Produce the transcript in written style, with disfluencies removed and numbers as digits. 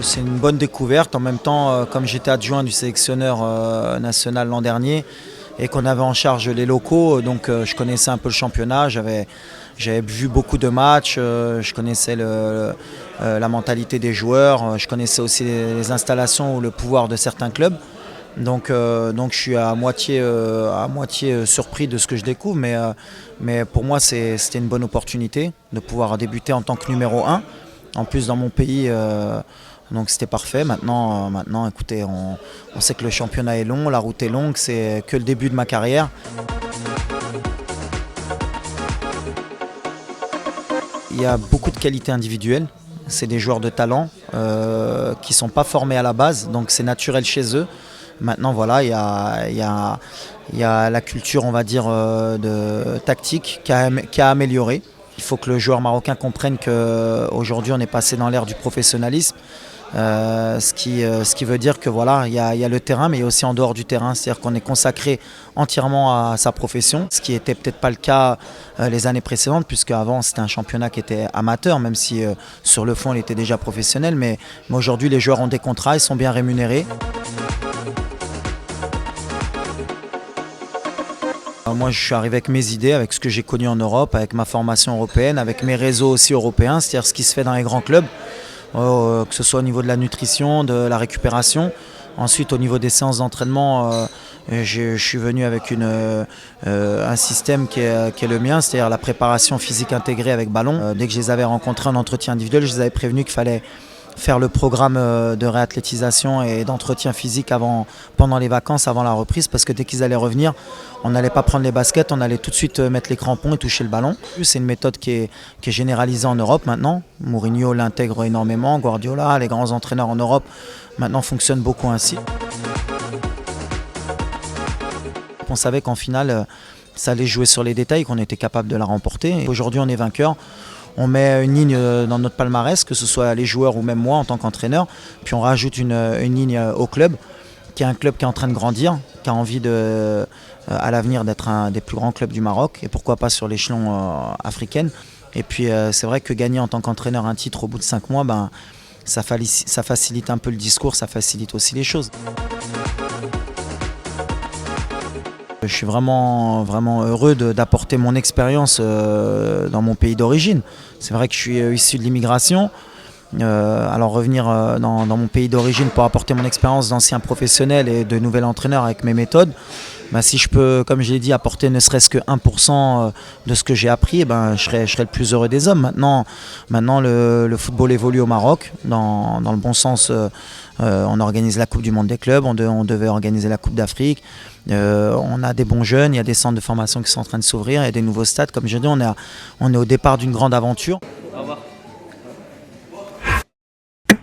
C'est une bonne découverte. En même temps, comme j'étais adjoint du sélectionneur national l'an dernier et qu'on avait en charge les locaux, donc je connaissais un peu le championnat. J'avais vu beaucoup de matchs, je connaissais la mentalité des joueurs, je connaissais aussi les installations ou le pouvoir de certains clubs. Donc je suis à moitié surpris de ce que je découvre, mais pour moi c'était une bonne opportunité de pouvoir débuter en tant que numéro 1. En plus dans mon pays, donc c'était parfait. Maintenant écoutez, on sait que le championnat est long, la route est longue, c'est que le début de ma carrière. Il y a beaucoup de qualités individuelles, c'est des joueurs de talent qui ne sont pas formés à la base, donc c'est naturel chez eux. Maintenant voilà, il y a la culture, on va dire, de tactique qui a amélioré. Il faut que le joueur marocain comprenne qu'aujourd'hui on est passé dans l'ère du professionnalisme, ce qui veut dire que voilà, il y a le terrain, mais il y a aussi en dehors du terrain, c'est-à-dire qu'on est consacré entièrement à sa profession, ce qui n'était peut-être pas le cas les années précédentes, puisque avant c'était un championnat qui était amateur, même si sur le fond il était déjà professionnel, mais aujourd'hui les joueurs ont des contrats, ils sont bien rémunérés. Moi je suis arrivé avec mes idées, avec ce que j'ai connu en Europe, avec ma formation européenne, avec mes réseaux aussi européens, c'est-à-dire ce qui se fait dans les grands clubs, que ce soit au niveau de la nutrition, de la récupération. Ensuite au niveau des séances d'entraînement, je suis venu avec un système qui est le mien, c'est-à-dire la préparation physique intégrée avec ballon. Dès que je les avais rencontrés en entretien individuel, je les avais prévenus qu'il fallait faire le programme de réathlétisation et d'entretien physique pendant les vacances, avant la reprise, parce que dès qu'ils allaient revenir, on n'allait pas prendre les baskets, on allait tout de suite mettre les crampons et toucher le ballon. C'est une méthode qui est généralisée en Europe maintenant. Mourinho l'intègre énormément, Guardiola, les grands entraîneurs en Europe maintenant fonctionnent beaucoup ainsi. On savait qu'en finale, ça allait jouer sur les détails, qu'on était capable de la remporter. Aujourd'hui, on est vainqueur. On met une ligne dans notre palmarès, que ce soit les joueurs ou même moi en tant qu'entraîneur. Puis on rajoute une ligne au club, qui est un club qui est en train de grandir, qui a envie à l'avenir d'être un des plus grands clubs du Maroc, et pourquoi pas sur l'échelon africain. Et puis c'est vrai que gagner en tant qu'entraîneur un titre au bout de 5 mois, ça facilite un peu le discours, ça facilite aussi les choses. Je suis vraiment heureux d'apporter mon expérience dans mon pays d'origine. C'est vrai que je suis issu de l'immigration. Alors revenir dans mon pays d'origine pour apporter mon expérience d'ancien professionnel et de nouvel entraîneur avec mes méthodes, si je peux, comme je l'ai dit, apporter ne serait-ce que 1% de ce que j'ai appris, je serai le plus heureux des hommes. Maintenant le football évolue au Maroc, dans le bon sens. On organise la Coupe du Monde des clubs, on devait organiser la Coupe d'Afrique. On a des bons jeunes, il y a des centres de formation qui sont en train de s'ouvrir, il y a des nouveaux stades. Comme je dis, on est au départ d'une grande aventure. Au revoir.